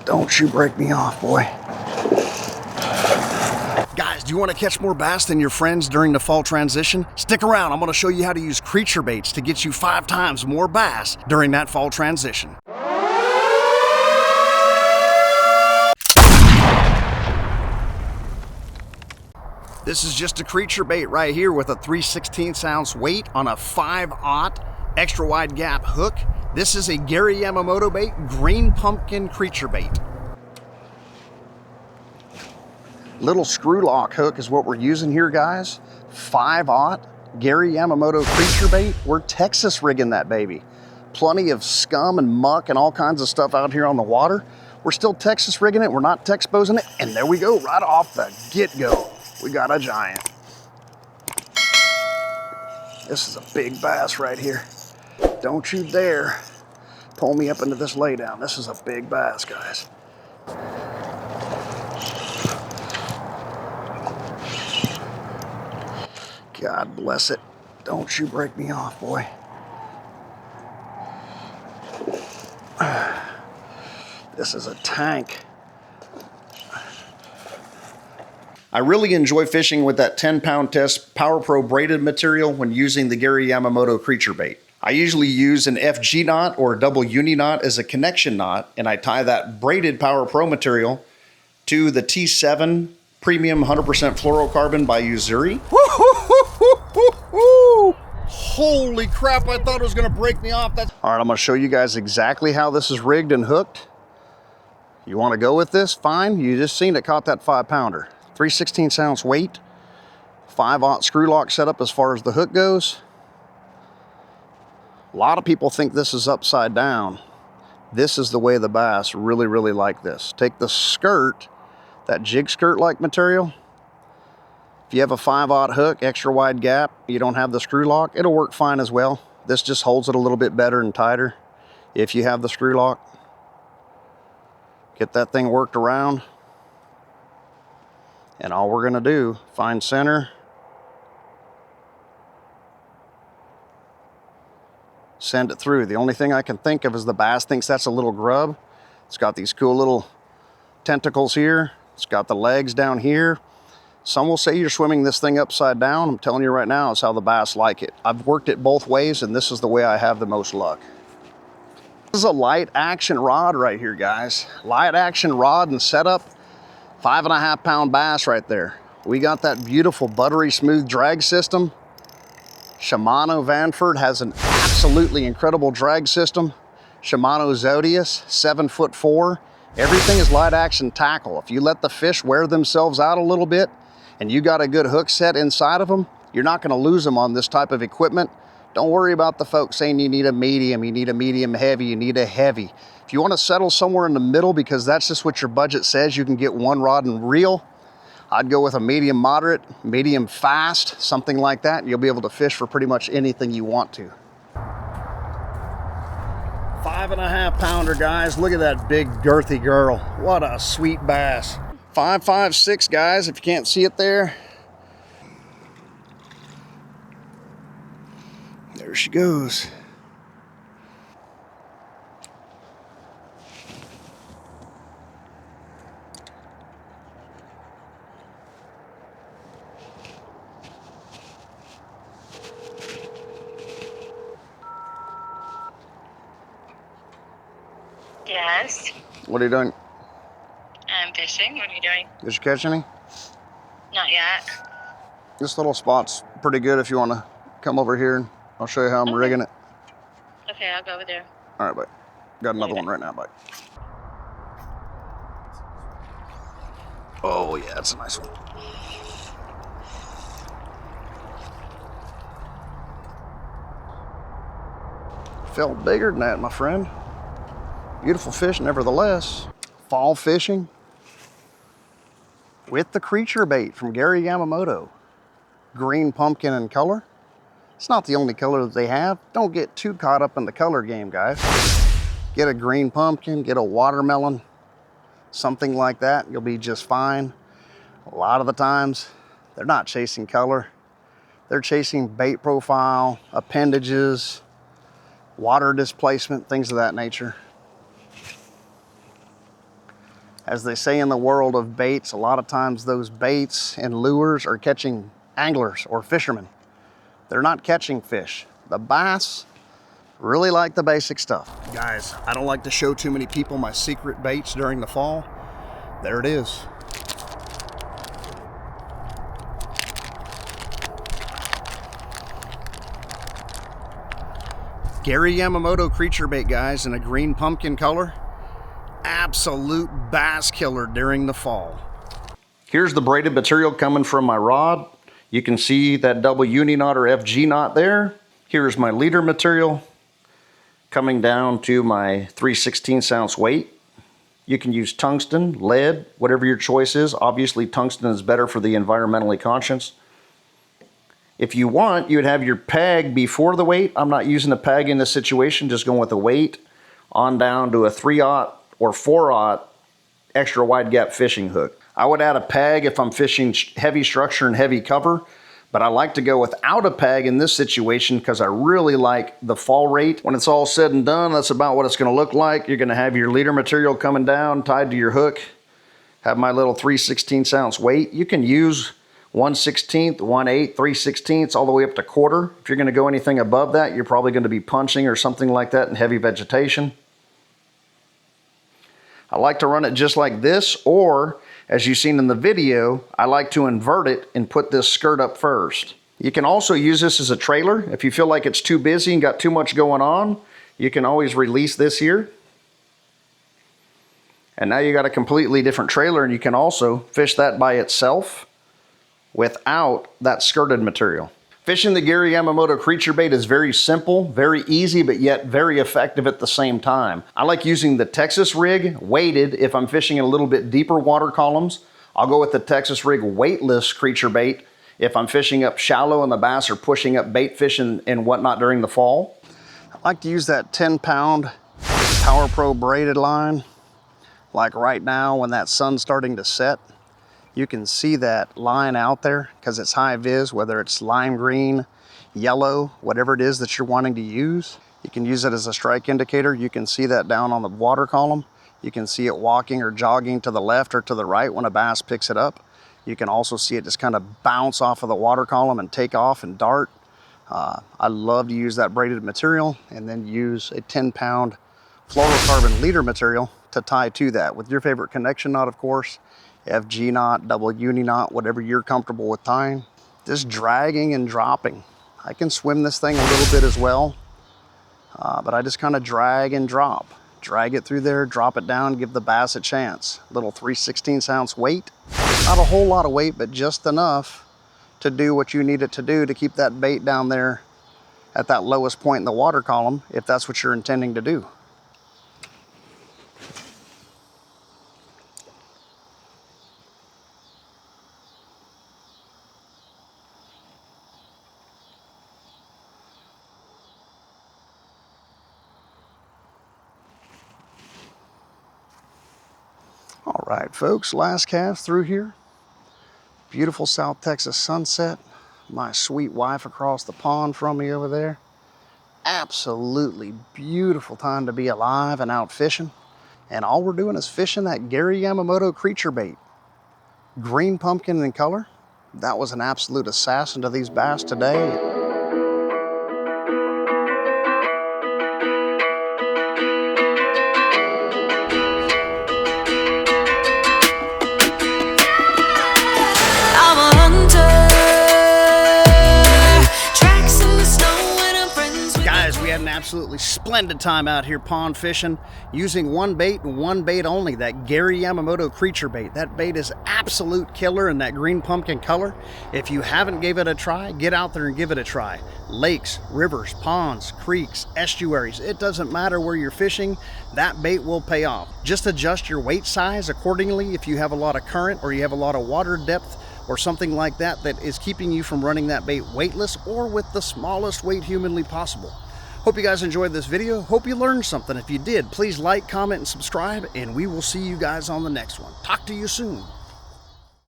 Don't you break me off, boy. Guys, do you want to catch more bass than your friends during the fall transition? Stick around, I'm going to show you how to use creature baits to get you 5 times more bass during that fall transition. This is just a creature bait right here with a 3/16 ounce weight on a 5/0 extra wide gap hook. This is a Gary Yamamoto bait, green pumpkin creature bait. Little screw lock hook is what we're using here, guys. 5/0 Gary Yamamoto Kreature Bait. We're Texas rigging that baby. Plenty of scum and muck and all kinds of stuff out here on the water. We're still Texas rigging it. We're not Texposing it. And there we go, right off the get-go. We got a giant. This is a big bass right here. Don't you dare pull me up into this laydown. This is a big bass, guys. God bless it. Don't you break me off, boy. This is a tank. I really enjoy fishing with that 10-pound test Power Pro braided material when using the Gary Yamamoto Kreature Bait. I usually use an FG knot or a double uni knot as a connection knot, and I tie that braided Power Pro material to the T7 Premium 100% Fluorocarbon by Usuri. Holy crap, I thought it was gonna break me off. All right, I'm gonna show you guys exactly how this is rigged and hooked. You wanna go with this? Fine, you just seen it caught that 5-pounder. 3/16 ounce weight, 5/0 screw lock setup as far as the hook goes. A lot of people think this is upside down. This is the way the bass really, really like this. Take the skirt, that jig skirt like material. If you have a 5/0 hook, extra wide gap, you don't have the screw lock, it'll work fine as well. This just holds it a little bit better and tighter if you have the screw lock. Get that thing worked around. And all we're gonna do, find center, send it through. The only thing I can think of is the bass thinks that's a little grub. It's got these cool little tentacles here. It's got the legs down here. Some will say you're swimming this thing upside down. I'm telling you right now, it's how the bass like it. I've worked it both ways, and this is the way I have the most luck. This is a light action rod right here, guys. Light action rod and setup. 5.5-pound bass right there. We got that beautiful buttery smooth drag system. Shimano Vanford has an absolutely incredible drag system. Shimano Zodius, 7'4". Everything is light action tackle. If you let the fish wear themselves out a little bit and you got a good hook set inside of them, you're not gonna lose them on this type of equipment. Don't worry about the folks saying you need a medium heavy, you need a heavy. If you want to settle somewhere in the middle because that's just what your budget says, you can get one rod and reel. I'd go with a medium moderate, medium fast, something like that, and you'll be able to fish for pretty much anything you want to. 5.5-pounder, guys. Look at that big girthy girl. What a sweet bass. 5.56, guys, if you can't see it there. There she goes. Yes. What are you doing? I'm fishing. What are you doing? Did you catch any? Not yet. This little spot's pretty good if you want to come over here and I'll show you how I'm rigging it. Okay, I'll go over there. All right, bye. Got another one right now, bye. Oh yeah, that's a nice one. Felt bigger than that, my friend. Beautiful fish nevertheless. Fall fishing with the creature bait from Gary Yamamoto. Green pumpkin in color. It's not the only color that they have. Don't get too caught up in the color game, guys. Get a green pumpkin, get a watermelon, something like that. You'll be just fine. A lot of the times, they're not chasing color. They're chasing bait profile, appendages, water displacement, things of that nature. As they say in the world of baits, a lot of times those baits and lures are catching anglers or fishermen. They're not catching fish. The bass really like the basic stuff. Guys, I don't like to show too many people my secret baits during the fall. There it is. Gary Yamamoto Kreature Bait, guys, in a green pumpkin color. Absolute bass killer during the fall. Here's the braided material coming from my rod. You can see that double uni knot or FG knot there. Here's my leader material coming down to my 3/16 ounce weight. You can use tungsten, lead, whatever your choice is. Obviously tungsten is better for the environmentally conscious. If you want, you would have your peg before the weight. I'm not using a peg in this situation, just going with the weight on down to a 3/0 or 4/0 extra wide gap fishing hook. I would add a peg if I'm fishing heavy structure and heavy cover, but I like to go without a peg in this situation because I really like the fall rate. When it's all said and done, that's about what it's going to look like. You're going to have your leader material coming down, tied to your hook. Have my little 3/16 ounce weight. You can use 1/16, 1/8, 3/16, all the way up to quarter. If you're going to go anything above that, you're probably going to be punching or something like that in heavy vegetation. I like to run it just like this, or as you've seen in the video, I like to invert it and put this skirt up first. You can also use this as a trailer. If you feel like it's too busy and got too much going on, you can always release this here. And now you got a completely different trailer, and you can also fish that by itself without that skirted material. Fishing the Gary Yamamoto Kreature Bait is very simple, very easy, but yet very effective at the same time. I like using the Texas rig weighted if I'm fishing in a little bit deeper water columns. I'll go with the Texas rig weightless Kreature Bait if I'm fishing up shallow and the bass are pushing up bait fish and whatnot during the fall. I like to use that 10-pound Power Pro braided line. Like right now when that sun's starting to set, you can see that line out there because it's high vis, whether it's lime green, yellow, whatever it is that you're wanting to use. You can use it as a strike indicator. You can see that down on the water column. You can see it walking or jogging to the left or to the right when a bass picks it up. You can also see it just kind of bounce off of the water column and take off and dart. I love to use that braided material and then use a 10-pound fluorocarbon leader material to tie to that with your favorite connection knot, of course. FG knot, double uni knot, whatever you're comfortable with tying. Just dragging and dropping. I can swim this thing a little bit as well, but I just kind of drag and drop. Drag it through there, drop it down, give the bass a chance. Little 3/16 ounce weight. Not a whole lot of weight, but just enough to do what you need it to do to keep that bait down there at that lowest point in the water column, if that's what you're intending to do. All right, folks, last cast through here. Beautiful South Texas sunset. My sweet wife across the pond from me over there. Absolutely beautiful time to be alive and out fishing. And all we're doing is fishing that Gary Yamamoto Kreature Bait. Green pumpkin in color. That was an absolute assassin to these bass today. Absolutely splendid time out here pond fishing using one bait and one bait only, that Gary Yamamoto Kreature Bait. That bait is absolute killer in that green pumpkin color. If you haven't gave it a try, get out there and give it a try. Lakes, rivers, ponds, creeks, estuaries, it doesn't matter where you're fishing, that bait will pay off. Just adjust your weight size accordingly if you have a lot of current or you have a lot of water depth or something like that that is keeping you from running that bait weightless or with the smallest weight humanly possible. Hope you guys enjoyed this video. Hope you learned something. If you did, please like, comment, and subscribe, and we will see you guys on the next one. Talk to you soon.